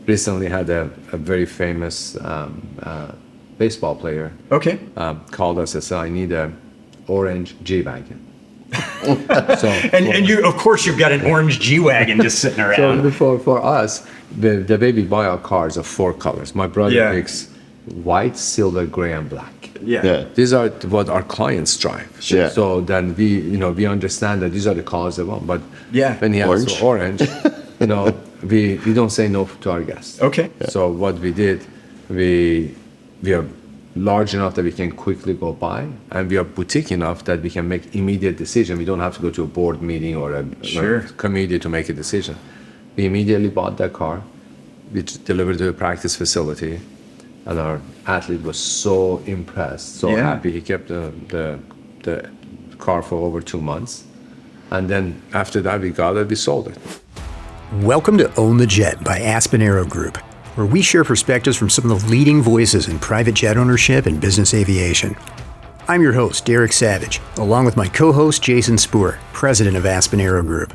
recently had a very famous baseball player Okay. called us and said, I need a orange G-Wagon. And you, of course, you've got an orange G-Wagon just sitting around. So for us, the way we buy our cars are 4 colors. My brother picks white, silver, gray, and black. Yeah. These are what our clients drive. Yeah. So then we understand that these are the colors they want. But when he asks for orange, we don't say no to our guests. Okay. So what we did, we are large enough that we can quickly go buy, and we are boutique enough that we can make immediate decision. We don't have to go to a board meeting or a committee to make a decision. We immediately bought that car. We delivered to a practice facility, and our athlete was so impressed, so happy. He kept the car for over 2 months, and then after that we got it, we sold it. Welcome to Own the Jet by Aspen Aero Group, where we share perspectives from some of the leading voices in private jet ownership and business aviation. I'm your host, Derek Savage, along with my co-host, Jason Spoor, president of Aspen Aero Group.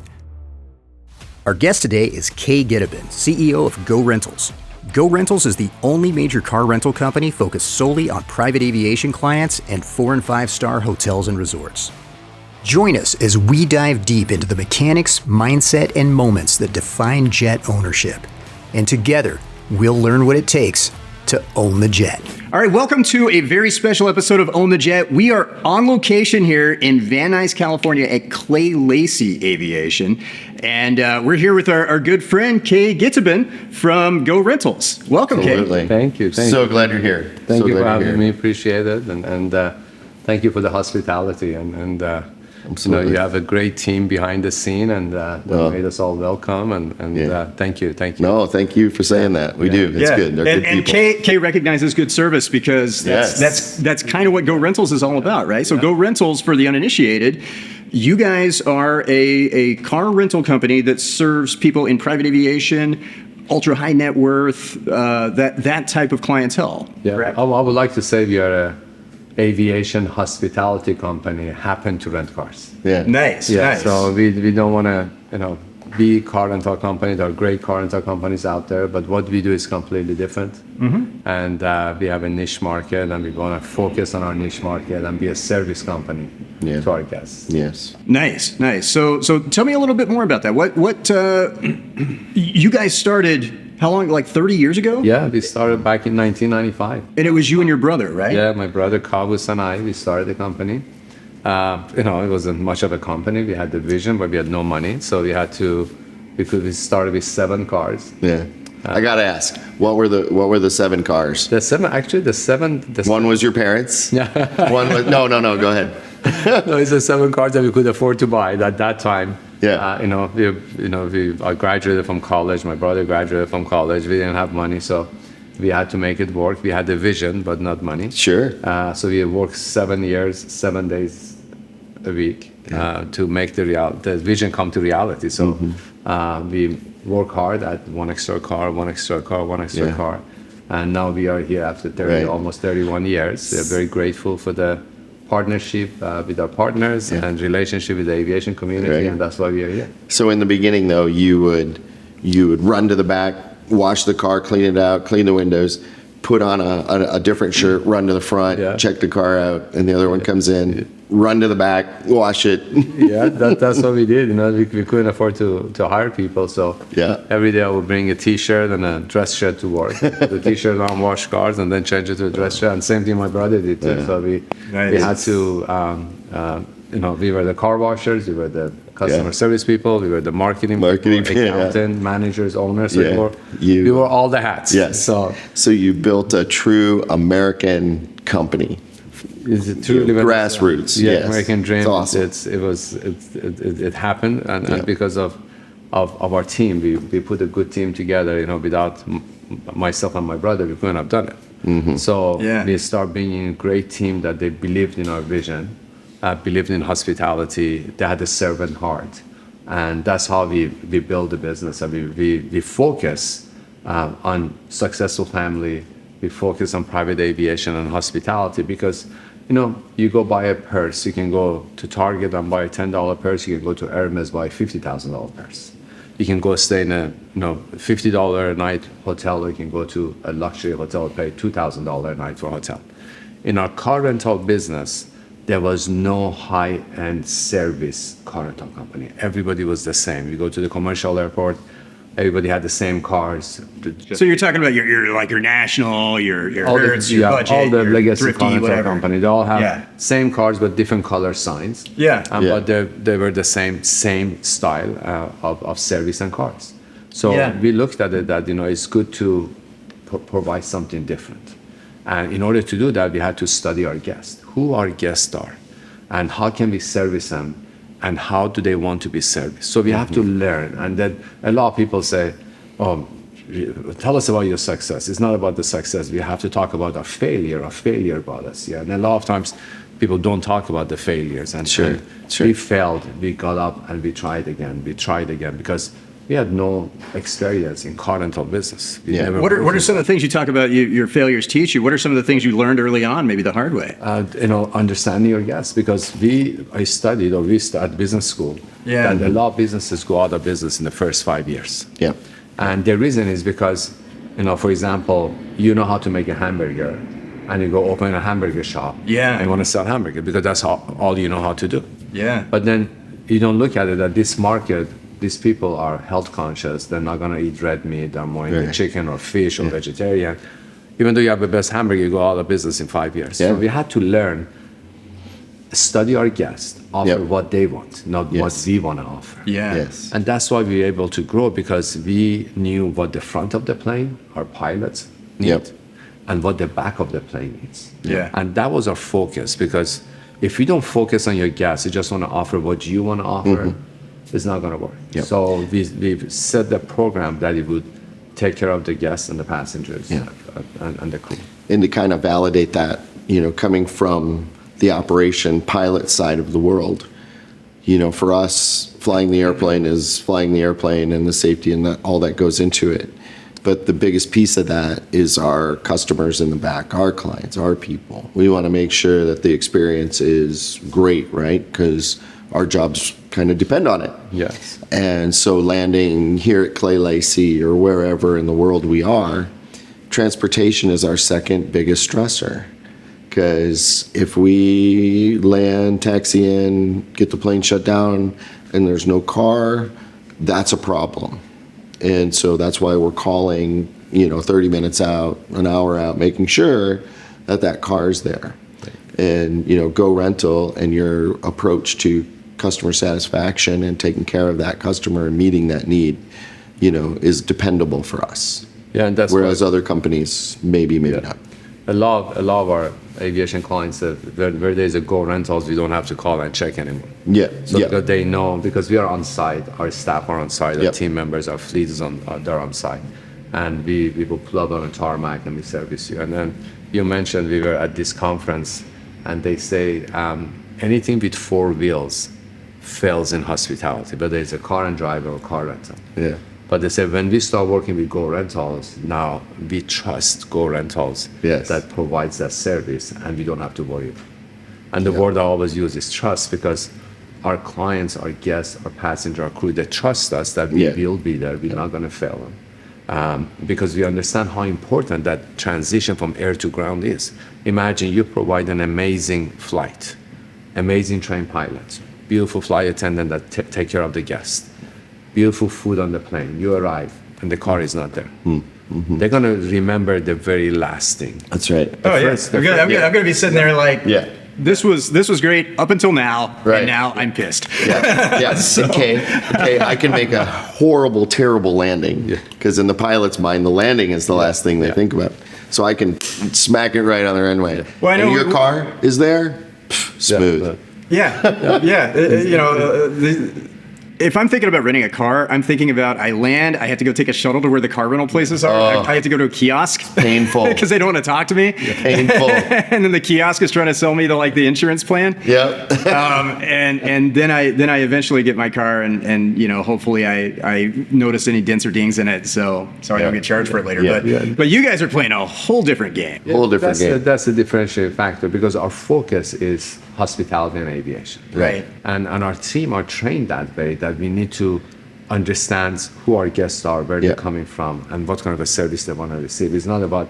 Our guest today is Kaye Gitibin, CEO of Go Rentals. Go Rentals is the only major car rental company focused solely on private aviation clients and 4- and 5-star hotels and resorts. Join us as we dive deep into the mechanics, mindset, and moments that define jet ownership. And together, we'll learn what it takes to own the jet. All right, welcome to a very special episode of Own the Jet. We are on location here in Van Nuys, California at Clay Lacy Aviation. And we're here with our good friend, Kaye Gitibin from Go Rentals. Welcome, Absolutely. Kaye. Thank you. So glad you're here. Thank you for having me. Appreciate it, and thank you for the hospitality. And you have a great team behind the scene, and that made us all welcome. And thank you. No, thank you for saying that. We do. It's good. They're good people. And Kaye recognizes good service because that's kind of what Go Rentals is all about, right? So Go Rentals, for the uninitiated, you guys are a car rental company that serves people in private aviation, ultra high net worth, that type of clientele. Yeah, correct? I would like to say we are a aviation hospitality company, happen to rent cars. Yeah. Nice. So we don't want to be car rental company. There are great car rental companies out there, but what we do is completely different. Mm-hmm. And we have a niche market, and we want to focus on our niche market and be a service company to our guests. Yes. Nice. So tell me a little bit more about that. What you guys started? How long? Like 30 years ago? Yeah, we started back in 1995. And it was you and your brother, right? Yeah, my brother Kavus and I, we started the company. It wasn't much of a company. We had the vision, but we had no money, so we started with 7 cars. Yeah. I gotta ask, what were the 7 cars? The seven. One was your parents. Yeah. One was no. Go ahead. No, it's the 7 cars that we could afford to buy at that time. Yeah. I graduated from college. My brother graduated from college. We didn't have money, so we had to make it work. We had the vision, but not money. Sure. So we worked 7 years, 7 days a week to make the vision come to reality. So we work hard at one extra car, and now we are here after almost 31 years. We're very grateful for the partnership with our partners and relationship with the aviation community, and that's why we are here. So in the beginning, though, you would run to the back, wash the car, clean it out, clean the windows, put on a different shirt, run to the front, check the car out, and the other one comes in, run to the back, wash it. That's what we did. We couldn't afford to hire people, so every day I would bring a T-shirt and a dress shirt to work. The T-shirt on, wash cars, and then change it to a dress shirt. And same thing my brother did too. So we had to. We were the car washers, we were the customer service people, we were the marketing people, accountant, managers, owners. We were all the hats. Yes. So you built a true American company. It's truly grassroots. Yes. American dream. It's awesome. It happened, and because of our team, we put a good team together. Without myself and my brother, we couldn't have done it. Mm-hmm. So we start being a great team that they believed in our vision, believed in hospitality. They had a servant heart, and that's how we build the business. And we focus on successful family. We focus on private aviation and hospitality because, you go buy a purse, you can go to Target and buy a $10 purse, you can go to Hermes, buy a $50,000 purse. You can go stay in a $50 a night hotel, or you can go to a luxury hotel, pay $2,000 a night for a hotel. In our car rental business, there was no high-end service car rental company. Everybody was the same. You go to the commercial airport, everybody had the same cars. So you're talking about your national, your Hertz, your budget, all the your legacy Thrifty, car rental whatever. company. They all have same cars but different color signs. But they were the same style of service and cars. So we looked at it that it's good to provide something different. And in order to do that, we had to study our guests, who our guests are, and how can we service them, and how do they want to be serviced. So we have to learn. And then a lot of people say, oh, tell us about your success. It's not about the success. We have to talk about our failure about us. And a lot of times people don't talk about the failures. And we failed, we got up, and we tried again, because we had no experience in car rental business. What are some of the things you talk about your failures teach you? What are some of the things you learned early on, maybe the hard way? Understanding your guests, because we started business school. And a lot of businesses go out of business in the first 5 years. And the reason is because, for example, you know how to make a hamburger, and you go open a hamburger shop. And you want to sell hamburger because that's all you know how to do. But then you don't look at it that this market, these people are health conscious. They're not going to eat red meat. They're more into chicken or fish or vegetarian. Even though you have the best hamburger, you go out of business in 5 years. So we had to learn, study our guests, offer what they want, not what we want to offer. And that's why we were able to grow, because we knew what the front of the plane, our pilots, need, and what the back of the plane needs. And that was our focus, because if you don't focus on your guests, you just want to offer what you want to offer, it's not going to work. So we set the program that it would take care of the guests and the passengers and the crew. And to kind of validate that, coming from the operation pilot side of the world, for us, flying the airplane is flying the airplane, and the safety and all that goes into it. But the biggest piece of that is our customers in the back, our clients, our people. We want to make sure that the experience is great, right? Because our jobs kind of depend on it. And so landing here at Clay Lacey or wherever in the world we are, transportation is our second biggest stressor. Because if we land, taxi in, get the plane shut down, and there's no car, that's a problem. And so that's why we're calling, 30 minutes out, an hour out, making sure that car is there. And, Go Rental and your approach to customer satisfaction and taking care of that customer and meeting that need, is dependable for us. And that's whereas other companies maybe not. A lot of our aviation clients, where there's a Go Rentals, we don't have to call and check anymore. Because they know, because we are on site, our staff are on site, our team members, our fleet is they're on site, and we will pull up on a tarmac and we service you. And then you mentioned we were at this conference, and they say anything with 4 wheels fails in hospitality, whether it's a car and driver or car rental. But they say when we start working with Go Rentals, now we trust Go Rentals that provides that service, and we don't have to worry about it. And the word I always use is trust, because our clients, our guests, our passenger, our crew, they trust us that we will be there. We're not going to fail them. Because we understand how important that transition from air to ground is. Imagine you provide an amazing flight, amazing trained pilots, beautiful flight attendant that take care of the guests, beautiful food on the plane. You arrive and the car is not there. They're going to remember the very last thing. That's right. I'm going to be sitting there like, this was great up until now, and now I'm pissed. Okay, I can make a horrible, terrible landing, because in the pilot's mind, the landing is the last thing they think about. So I can smack it right on the runway. Well, I know your car is there, smooth. If I'm thinking about renting a car, I'm thinking about I land, I have to go take a shuttle to where the car rental places are. I have to go to a kiosk. Painful. Because they don't want to talk to me. Painful. And then the kiosk is trying to sell me the insurance plan. And then I eventually get my car, and hopefully I notice any dents or dings in it, so I don't get charged for it later. But you guys are playing a whole different game. That's the differentiating factor, because our focus is hospitality and aviation. Right. And our team are trained that way, that we need to understands who our guests are, where Yeah. they're coming from, and what kind of a service they want to receive. It's not about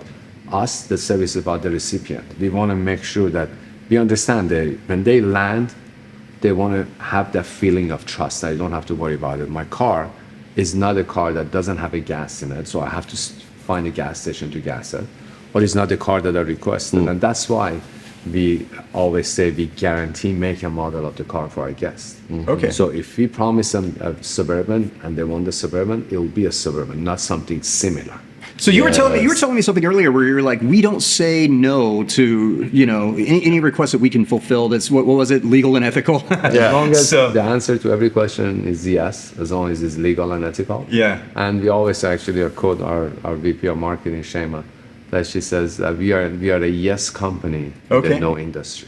us, the service is about the recipient. We want to make sure that we understand when they land, they want to have that feeling of trust. I don't have to worry about it. My car is not a car that doesn't have a gas in it, so I have to find a gas station to gas it. Or it's not the car that I requested. And that's why we always say we guarantee make and model of the car for our guests. Okay. So if we promise them a Suburban and they want the Suburban, it'll be a Suburban, not something similar. So you were telling me something earlier where you were like, we don't say no to any request that we can fulfill. That's what was it, legal and ethical? As long as the answer to every question is yes, as long as it's legal and ethical. Yeah. And we always actually quote our VP of marketing, Shema, that she says we are a yes company with no industry.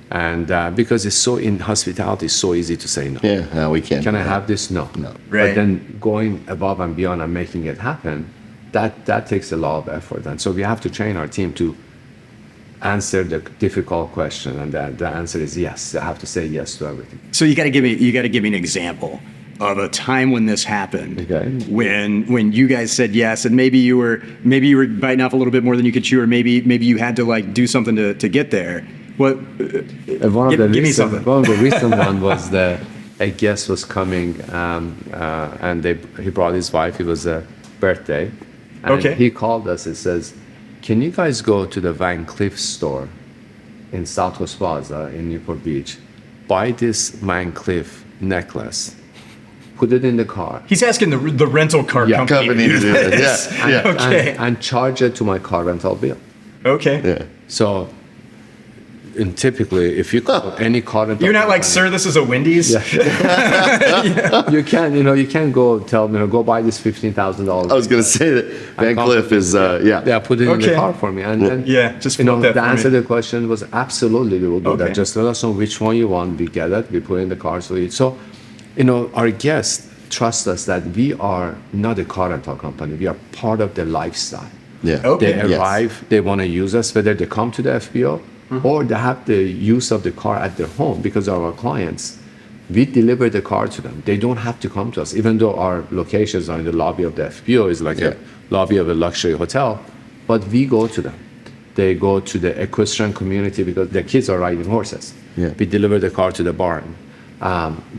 And because it's so in hospitality, it's so easy to say no. Yeah, no, we can't. Can I have this? No. No. Right. But then going above and beyond and making it happen, that takes a lot of effort. And so we have to train our team to answer the difficult question, and the answer is yes. They have to say yes to everything. So you got to give me an example of a time when this happened. Okay. When you guys said yes, and maybe you were biting off a little bit more than you could chew, or maybe you had to like do something to get there. What? Give me something. One of the recent one was a guest was coming, and he brought his wife. It was a birthday. And he called us and says, can you guys go to the Van Cleef store in Southwest Plaza in Newport Beach, buy this Van Cleef necklace, put it in the car. He's asking the rental car company to do it. Yeah. Okay. And charge it to my car rental bill. Okay. Yeah. So, and typically, if you call any car rental You're not like, company- sir, this is a Wendy's? You can't go tell them, go buy this $15,000. I was going to say that Van Cleef is, Yeah, put it in the car for me. And just you know, flip that the for answer me. to the question was absolutely we will do that. Just let us know which one you want. We get it. We put it in the car. So, our guests trust us that we are not a car rental company. We are part of their lifestyle. Yeah. Okay. They arrive, they want to use us, whether they come to the FBO or they have the use of the car at their home because of our clients. We deliver the car to them. They don't have to come to us, even though our locations are in the lobby of the FBO, is like a lobby of a luxury hotel, but we go to them. They go to the equestrian community because their kids are riding horses. Yeah. We deliver the car to the barn.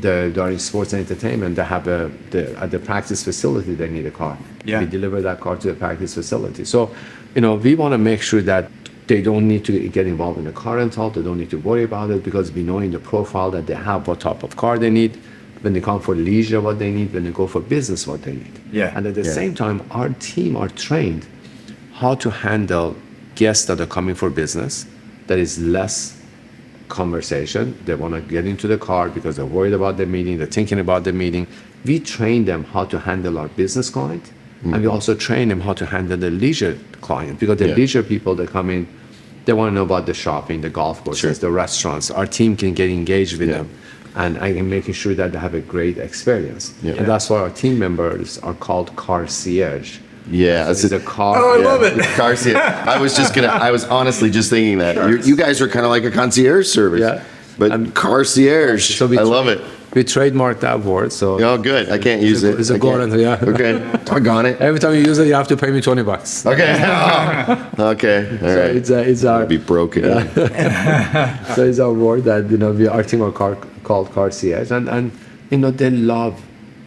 During sports and entertainment, they have at the practice facility, they need a car. Yeah. We deliver that car to the practice facility. So, we want to make sure that they don't need to get involved in the car rental. They don't need to worry about it because we know in the profile that they have what type of car they need. When they come for leisure, what they need. When they go for business, what they need. Yeah. And at the same time, our team are trained how to handle guests that are coming for business. That is less conversation. They want to get into the car because they're worried about the meeting. They're thinking about the meeting. We train them how to handle our business client. And we also train them how to handle the leisure client because the leisure people that come in, they want to know about the shopping, the golf courses, the restaurants. Our team can get engaged with them and I am making sure that they have a great experience. Yeah. And that's why our team members are called concierge. Yeah, it's a car. Oh, I love it. Concierge. I was honestly just thinking that. You guys are kind of like a concierge service. Yeah. But concierge, I love it. We trademarked that word, so. Oh, good. I can't use it. It's a good one, yeah. Okay. Doggone it. Every time you use it, you have to pay me $20. Okay. Okay. All right. So it's our. Be broken. So it's our word that our team are called concierge, and they love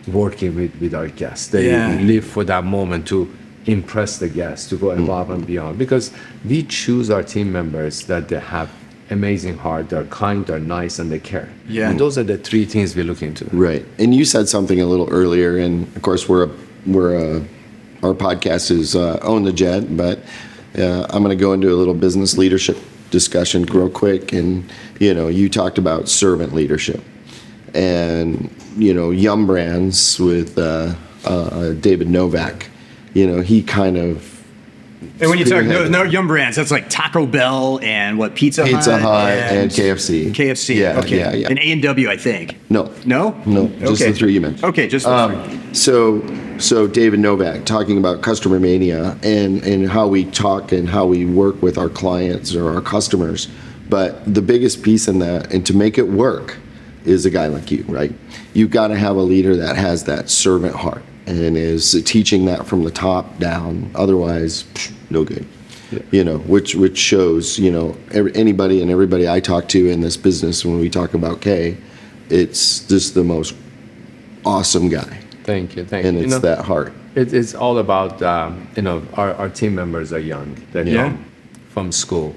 working with our guests. They live for that moment to impress the guests, to go above and beyond, because we choose our team members that they have amazing heart, they're kind, they're nice, and they care. Yeah. And those are the three things we look into. Right. And you said something a little earlier, and of course our podcast is Own the Jet, but I'm going to go into a little business leadership discussion real quick. And you talked about servant leadership, and Yum Brands with David Novak. He kind of. And when you talk no Yum Brands, that's like Taco Bell and what, Pizza Hut and KFC. KFC. Yeah, okay. yeah. And A&W, I think. No. No? Just the three you mentioned. Okay, just the three. So David Novak talking about customer mania and how we talk and how we work with our clients or our customers. But the biggest piece in that, and to make it work, is a guy like you, right? You've got to have a leader that has that servant heart and is teaching that from the top down. Otherwise, no good. Which shows, anybody and everybody I talk to in this business, when we talk about Kaye, it's just the most awesome guy. Thank you. And it's that heart. It's all about, our team members are young. They're young from school.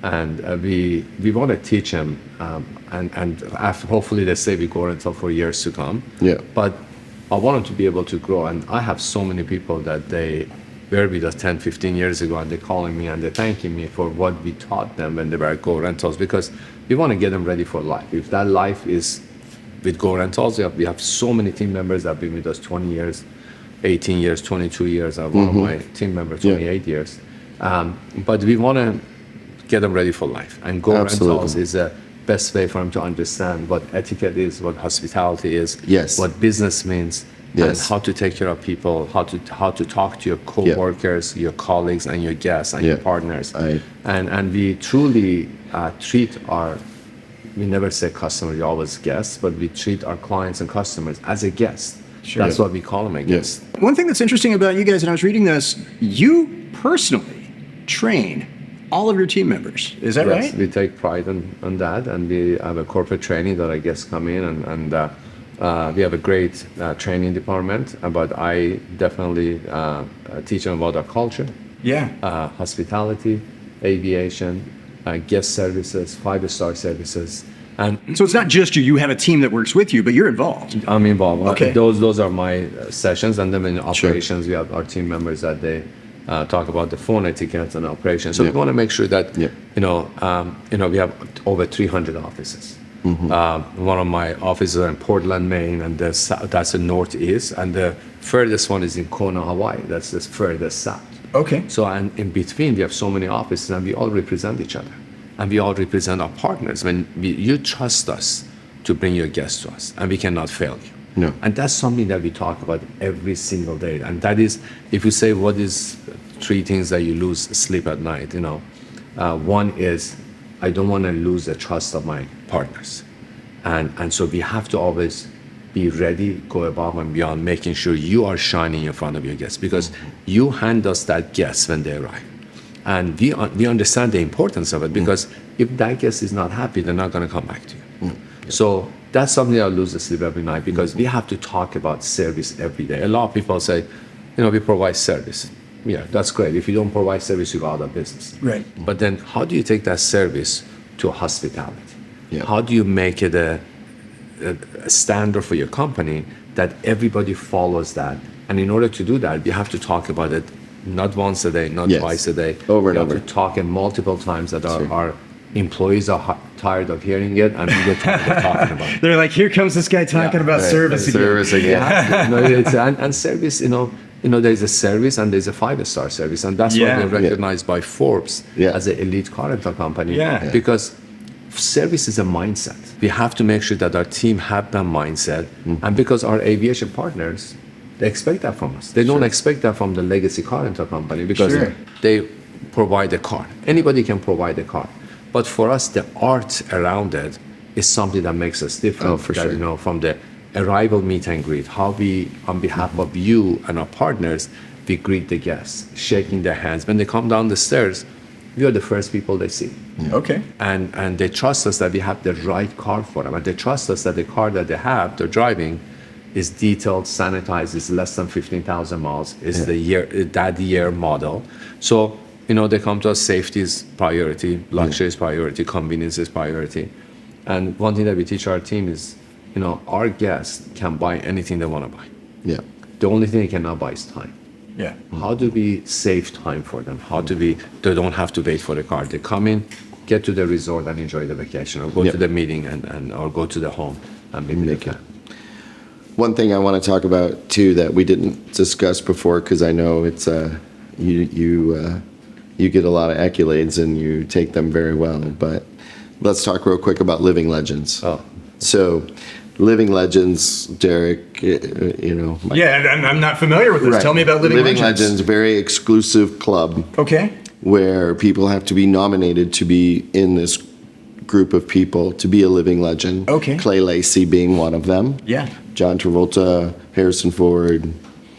And we want to teach them, and after, hopefully they stay with Go Rental for years to come. Yeah. But I want them to be able to grow. And I have so many people that they were with us 10, 15 years ago, and they're calling me and they're thanking me for what we taught them when they were at Go Rentals, because we want to get them ready for life. If that life is with Go Rentals, we have so many team members that have been with us 20 years, 18 years, 22 years. One of my team members, 28 years. But we want to get them ready for life. And Go Rentals is the best way for them to understand what etiquette is, what hospitality is, what business means, and how to take care of people, how to talk to your co-workers, your colleagues, and your guests, and your partners. And we truly treat we never say customer, we always guests, but we treat our clients and customers as a guest. Sure. That's what we call them, a guest. One thing that's interesting about you guys, and I was reading this, you personally train all of your team members. Is that right? We take pride on that, and we have a corporate training that our guests come in, and we have a great training department, but I definitely teach them about our culture, hospitality, aviation, guest services, 5-star services. And so it's not just you have a team that works with you, but you're involved. I'm involved. Okay. Those are my sessions, and then in operations, we have our team members that they talk about the phone etiquette and operations. So we want to make sure that we have over 300 offices. One of my offices are in Portland, Maine, and that's the northeast, and the furthest one is in Kona, Hawaii. That's the furthest south. Okay. So, and in between, we have so many offices, and we all represent each other, and we all represent our partners. When you trust us to bring your guests to us, and we cannot fail you. No. And that's something that we talk about every single day. And that is, if you say what is 3 things that you lose sleep at night, one is I don't want to lose the trust of my partners. And so we have to always be ready, go above and beyond, making sure you are shining in front of your guests, because you hand us that guest when they arrive. And we understand the importance of it, because if that guest is not happy, they're not going to come back to you. So that's something I lose the sleep every night, because we have to talk about service every day. A lot of people say, we provide service. Yeah, that's great. If you don't provide service, you go out of business. Right. But then how do you take that service to hospitality? Yeah. How do you make it a standard for your company that everybody follows that? And in order to do that, you have to talk about it not once a day, not twice a day. Over and you over. have to talk it multiple times that our employees are tired of hearing it, and we get tired of talking about it. They're like, here comes this guy talking about service again. Service again. And service, there's a service and there's a 5-star service, and that's why we're recognized by Forbes as an elite car rental company. Because service is a mindset. We have to make sure that our team have that mindset, and because our aviation partners, they expect that from us. They don't expect that from the legacy car rental company, because they provide a car. Anybody can provide a car. But for us, the art around it is something that makes us different. Oh, for sure. From the arrival meet and greet, how we, on behalf of you and our partners, we greet the guests, shaking their hands. When they come down the stairs, we are the first people they see. Okay. And they trust us that we have the right car for them. And they trust us that the car that they're driving, is detailed, sanitized, is less than 15,000 miles, is the year model. So, they come to us, safety is priority, luxury is priority, convenience is priority. And one thing that we teach our team is, our guests can buy anything they want to buy. Yeah. The only thing they cannot buy is time. Yeah. How do we save time for them? They don't have to wait for the car. They come in, get to the resort and enjoy the vacation, or go to the meeting or go to the home and be with them. One thing I want to talk about too that we didn't discuss before, because I know it's you get a lot of accolades and you take them very well, but let's talk real quick about Living Legends. So Living Legends, Derek, I'm not familiar with this. Right. Tell me about Living Legends. Living Legends, very exclusive club. Okay. Where people have to be nominated to be in this group of people to be a living legend. Okay. Clay Lacey being one of them. Yeah. John Travolta, Harrison Ford,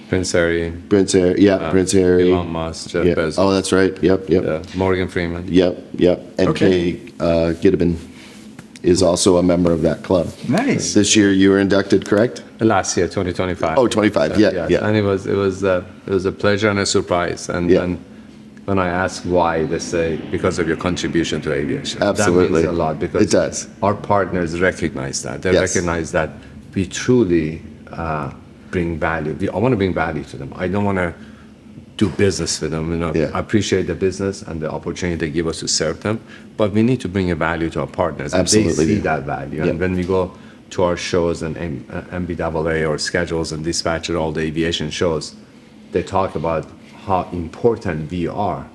Prince Harry, Prince Harry. Elon Musk, Jeff Yeah. Bezos. Oh, that's right. Yep. Morgan Freeman. Yep. And Okay. Kaye Gitibin is also a member of that club. Nice. This year you were inducted, correct? Last year, 2025. Oh, 25. Yeah. And it was a pleasure and a surprise. And when I ask why, they say because of your contribution to aviation. Absolutely. That means a lot because It does. our partners recognize that. They Yes. recognize that we truly bring value. I want to bring value to them. I don't want to do business with them. Yeah. I appreciate the business and the opportunity they give us to serve them, but we need to bring a value to our partners. Absolutely. And they see that value. Yeah. And when we go to our shows and MBAA or schedules and dispatcher, all the aviation shows, they talk about how important we are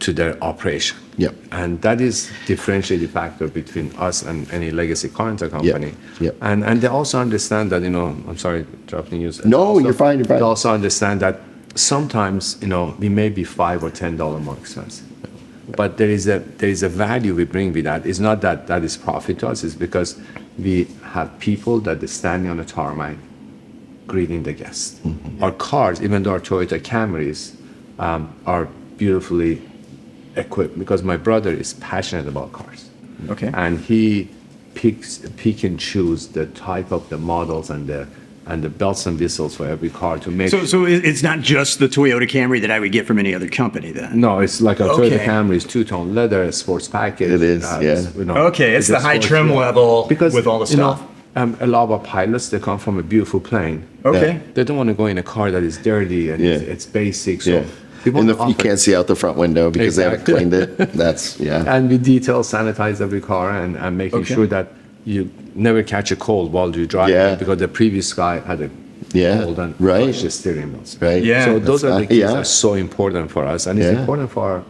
to their operation. Yep. And that is differentiating factor between us and any legacy car rental company. Yep. And they also understand that, I'm sorry, interrupting you. No, Also, you're fine. They also understand that sometimes, we may be $5 or $10 more expensive. But there is a value we bring with that. It's not that is profit to us. It's because we have people that are standing on the tarmac greeting the guests. Our cars, even though our Toyota Camrys are beautifully equipped, because my brother is passionate about cars. Okay. And he pick and choose the type of the models and the belts and whistles for every car to make. So it's not just the Toyota Camry that I would get from any other company then? No, it's like a Okay. Toyota Camry is two-tone leather, a sports package. It is, Okay, it's the high trim level with all the stuff. A lot of our pilots, they come from a beautiful plane. Okay. They don't want to go in a car that is dirty and it's basic. So Yeah. we want And to you offer- can't see out the front window because they haven't Exactly. cleaned it. That's, And we detail sanitize every car and making Okay. sure that you never catch a cold while you drive Yeah. because the previous guy had a Yeah, cold and right. crushed the steering wheels. Right. Yeah. So those are the keys yeah. that are so important for us, and it's Yeah. important for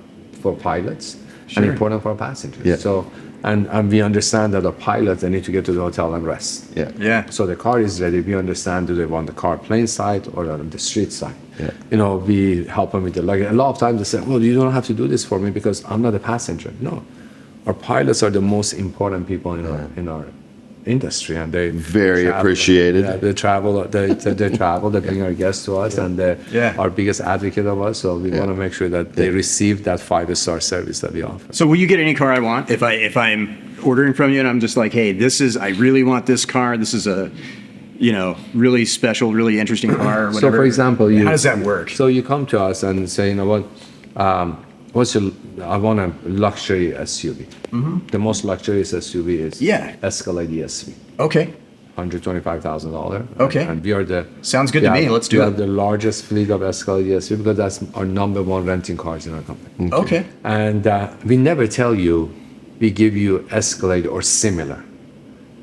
pilots Sure. and important for our passengers. Yeah. So and we understand that the pilots, they need to get to the hotel and rest. Yeah. Yeah. So the car is ready. We understand, do they want the car plane side or on the street side? Yeah. We help them with the luggage. A lot of times they say, well, you don't have to do this for me because I'm not a passenger. No, our pilots are the most important people in our industry, and they Very travel. appreciated. Yeah, they travel. They bring our guests to us, and they're our biggest advocate of us. So we want to make sure that they receive that 5-star service that we offer. So will you get any car I want if I'm ordering from you and I'm just like, hey, I really want this car. This is a, really special, really interesting car. Or whatever. So, for example, how does that work? So you come to us and say, what? I want a luxury SUV. The most luxurious SUV is Escalade ESV. Okay. $125,000. Okay. And we are Sounds good to me. Let's do We it. have the largest fleet of Escalade ESV because that's our number one renting cars in our company. Okay. And we never tell you we give you Escalade or similar.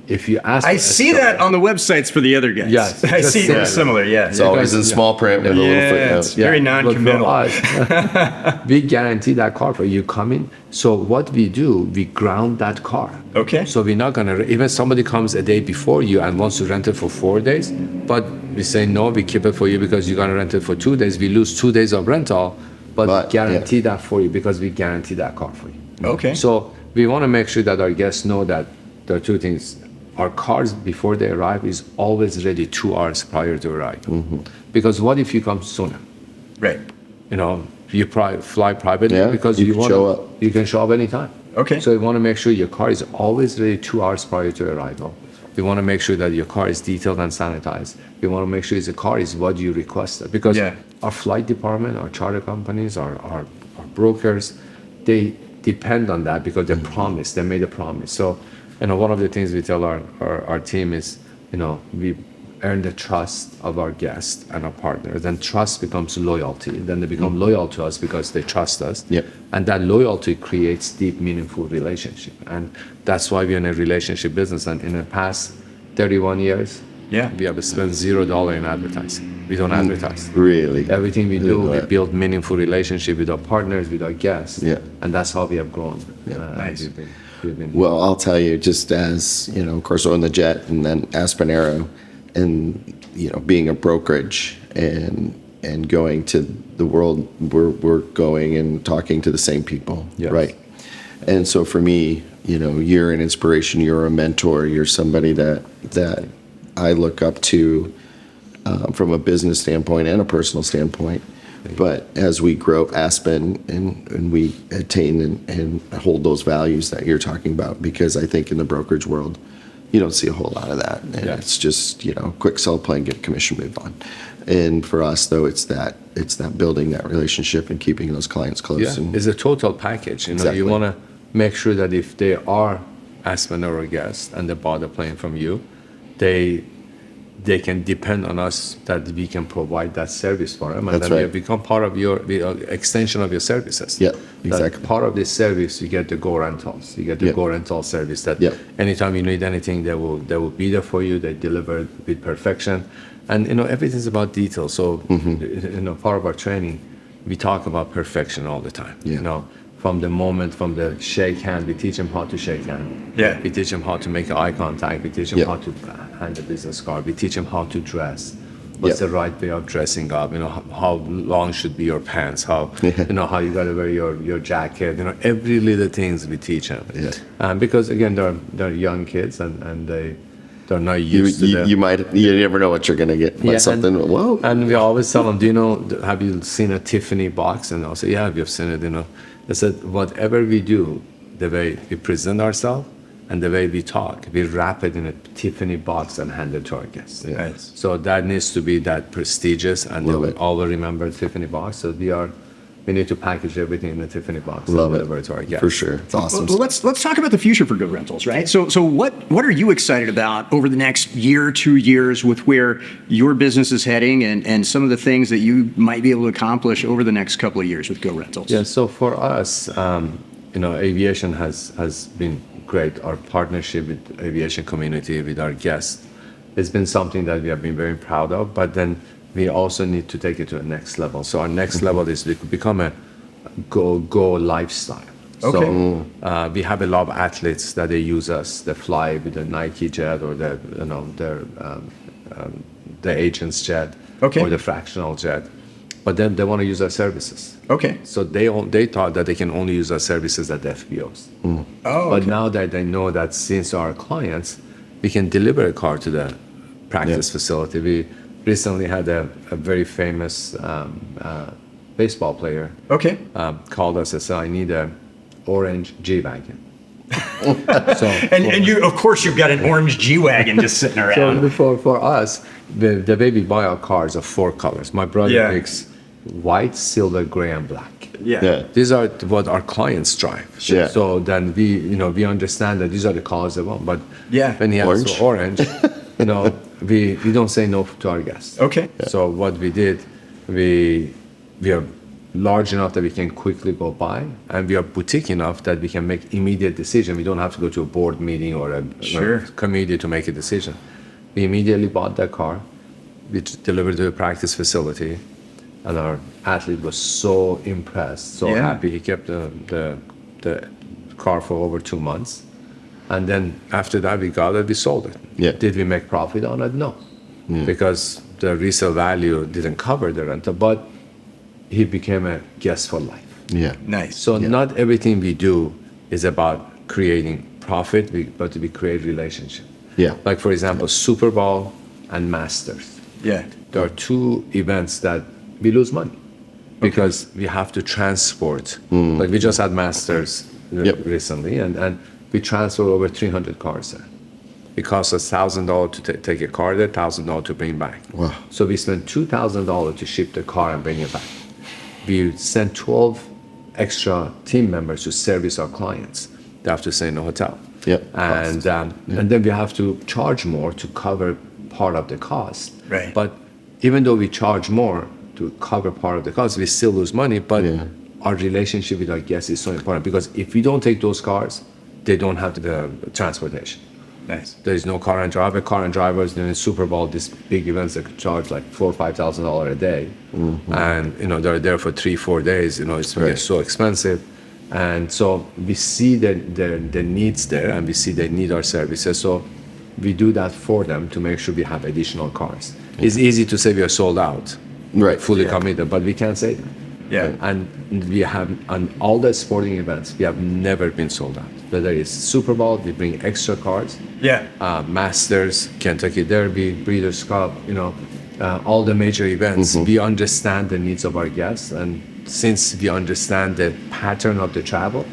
If you ask, I see that on the websites for the other guys. Yes. I see they're similar. Yeah. It's always in small print with a little footnote. It's very non-committal. But for us, we guarantee that car for you come in. So what we do, we ground that car. Okay. So we're not gonna even somebody comes a day before you and wants to rent it for 4 days, but we say no, we keep it for you because you're gonna rent it for 2 days. We lose 2 days of rental, but we guarantee that for you because we guarantee that car for you. Okay. So we want to make sure that our guests know that there are two things. Our cars, before they arrive, is always ready 2 hours prior to arrival. Because what if you come sooner? Right. You fly privately because you can show up. You can show up anytime. Okay. So we want to make sure your car is always ready 2 hours prior to arrival. We want to make sure that your car is detailed and sanitized. We want to make sure the car is what you requested. Because our flight department, our charter companies, our brokers, they depend on that because they promised, they made a promise. So, one of the things we tell our team is, we earn the trust of our guests and our partners. Then trust becomes loyalty. Then they become loyal to us because they trust us. Yep. And that loyalty creates deep, meaningful relationship. And that's why we're in a relationship business. And in the past 31 years, we have spent $0 in advertising. We don't advertise. Really? Everything we do, we build meaningful relationship with our partners, with our guests. Yeah. And that's how we have grown. Nice. Well, I'll tell you, just as, of course, on the jet and then Aspen Aero and, being a brokerage and going to the world, we're going and talking to the same people, right? And so for me, you're an inspiration, you're a mentor, you're somebody that I look up to from a business standpoint and a personal standpoint. But as we grow Aspen and we attain and hold those values that you're talking about, because I think in the brokerage world, you don't see a whole lot of that. And it's just, quick sell, play, and get commission, move on. And for us, though, it's that building that relationship and keeping those clients close. Yeah, it's a total package. Exactly. You want to make sure that if they are Aspenero guests and they bought a plane from you, they can depend on us that we can provide that service for them, and That's then right. we become part of your extension of your services. Yeah, exactly. That part of this service, you get the Go Rentals. You get the Go Rental service that anytime you need anything, they will be there for you. They deliver with perfection, and everything's about detail. So part of our training, we talk about perfection all the time. From the shake hand, we teach them how to shake hand. Yeah. We teach them how to make eye contact. We teach them how to hand a business card. We teach them how to dress. What's the right way of dressing up? How long should be your pants? How how you got to wear your jacket? Every little things we teach them. Because again, they're young kids and they're not used to that. You never know what you're going to get. Whoa. And we always tell them, have you seen a Tiffany box? And I'll say, yeah, we've seen it. I said, whatever we do, the way we present ourselves and the way we talk, we wrap it in a Tiffany box and hand it to our guests. Nice. So that needs to be that prestigious, and they will always remember Tiffany box. So we need to package everything in a Tiffany box and deliver it to our guests. For sure. It's awesome. Well, let's talk about the future for Go Rentals, right? So what are you excited about over the next year, 2 years, with where your business is heading and some of the things that you might be able to accomplish over the next couple of years with Go Rentals? Yeah, so for us, aviation has been great. Our partnership with aviation community, with our guests, has been something that we have been very proud of, but then we also need to take it to the next level. So our next level is to become a go lifestyle. Okay. So we have a lot of athletes that they use us. They fly with the Nike jet or the agent's jet or the fractional jet, but then they want to use our services. Okay. So they thought that they can only use our services at the FBOs. But now that they know that since our clients, we can deliver a car to the practice facility. We recently had a very famous baseball player called us and said, I need an orange G-Wagon. And you, of course, you've got an orange G-Wagon just sitting around. So for us, the way we buy our cars are 4 colors. My brother picks white, silver, gray, and black. These are what our clients drive. So then we understand that these are the colors they want. But when he asks for orange, we don't say no to our guests. Okay. So what we did, we are large enough that we can quickly go buy, and we are boutique enough that we can make immediate decision. We don't have to go to a board meeting or a committee to make a decision. We immediately bought that car, we delivered to a practice facility, and our athlete was so impressed, so happy. He kept the car for over 2 months. And then after that, we got it, we sold it. Did we make profit on it? No, because the resale value didn't cover the rental, but he became a guest for life. Nice. So not everything we do is about creating profit, but we create relationship. Like for example, Super Bowl and Masters. There are 2 events that we lose money because we have to transport. Like we just had Masters recently, and we transferred over 300 cars there. It costs us $1,000 to take a car there, $1,000 to bring back. Wow. So we spent $2,000 to ship the car and bring it back. We sent 12 extra team members to service our clients. They have to stay in a hotel. And then we have to charge more to cover part of the cost. Right. But even though we charge more to cover part of the cost, we still lose money. But our relationship with our guests is so important, because if we don't take those cars, they don't have the transportation. Nice. There is no car and driver. Car and drivers during the Super Bowl, these big events, they could charge like $4,000 or $5,000 a day, and they're there for 3-4 days. It's so expensive, and so we see the needs there, and we see they need our services. So we do that for them to make sure we have additional cars. It's easy to say we are sold out, fully committed, but we can't say that. Yeah. And we have, on all the sporting events, we have never been sold out. Whether it's Super Bowl, we bring extra cars. Yeah. Masters, Kentucky Derby, Breeders' Cup, all the major events, we understand the needs of our guests. And since we understand the pattern of the travel,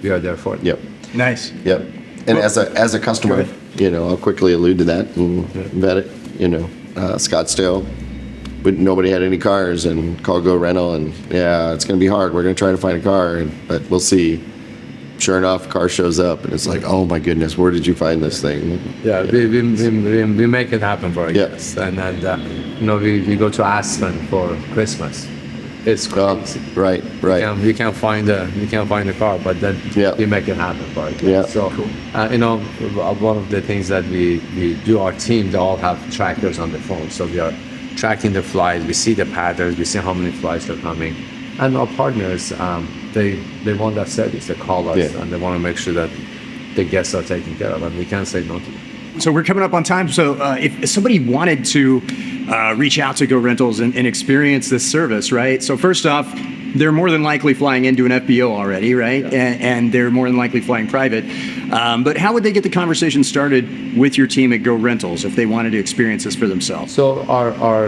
we are there for it. Yep. Nice. Yep. And as a customer, I'll quickly allude to that and vet it. Scottsdale, but nobody had any cars, and called Go Rental, and it's going to be hard. We're going to try to find a car, but we'll see. Sure enough, car shows up, and it's like, oh my goodness, where did you find this thing? Yeah, we make it happen for our guests, and we go to Aspen for Christmas. It's crazy. Right. You can't find a car, but then we make it happen for our guests. Yeah. So, one of the things that we do, our team, they all have trackers on the phone, so we are tracking the flights. We see the patterns. We see how many flights are coming, and our partners, they want that service. They call us and they want to make sure that the guests are taken care of, and we can't say no to them. So we're coming up on time. So if somebody wanted to reach out to Go Rentals and experience this service, right? So first off, they're more than likely flying into an FBO already, right? And they're more than likely flying private. But how would they get the conversation started with your team at Go Rentals if they wanted to experience this for themselves? So our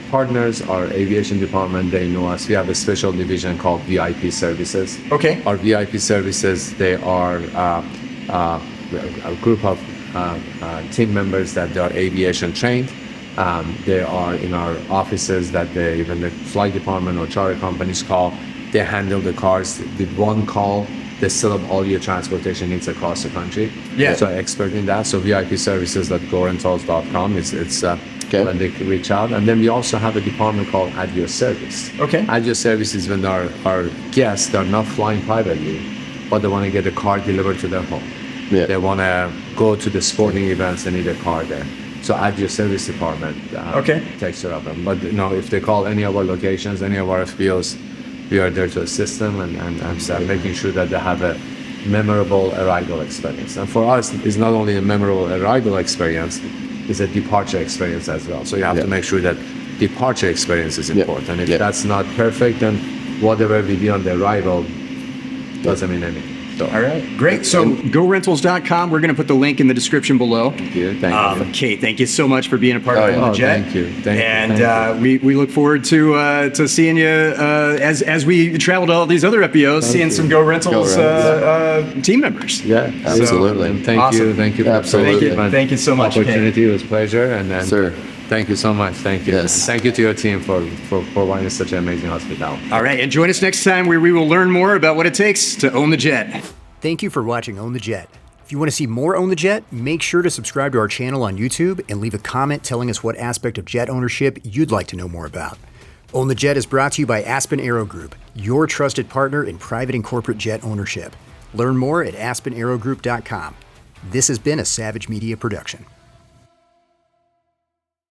partners, our aviation department, they know us. We have a special division called VIP services. Okay. Our VIP services, they are a group of team members that they are aviation trained. They are in our offices that when the flight department or charter companies call, they handle the cars. With one call, they set up all your transportation needs across the country. Yeah. So expert in that. So VIP services.gorentals.com it's when they reach out. And then we also have a department called Add Your Service. Okay. Add Your Service is when our guests, they're not flying privately, but they want to get a car delivered to their home. Yeah. They want to go to the sporting events, they need a car there. So Add Your Service department takes care of them. But if they call any of our locations, any of our FBOs, we are there to assist them and making sure that they have a memorable arrival experience. And for us, it's not only a memorable arrival experience, it's a departure experience as well. So you have to make sure that departure experience is important. And if that's not perfect, then whatever we do on the arrival doesn't mean anything. So, all right, great. So GoRentals.com. We're going to put the link in the description below. Thank you. Thank you. Kaye, thank you so much for being a part of On the Jet. Thank you. And we look forward to seeing you as we travel to all these other FBOs, seeing some Go Rentals team members. Yeah, absolutely. And thank you. Thank you. Absolutely. Thank you so much, opportunity. It was a pleasure. And then, sir, thank you so much. Thank you. Yes. Thank you to your team for providing such an amazing hospitality. All right, and join us next time where we will learn more about what it takes to own the jet. Thank you for watching Own the Jet. If you want to see more Own the Jet, make sure to subscribe to our channel on YouTube and leave a comment telling us what aspect of jet ownership you'd like to know more about. Own the Jet is brought to you by Aspen Aero Group, your trusted partner in private and corporate jet ownership. Learn more at aspenaerogroup.com. This has been a Savage Media production.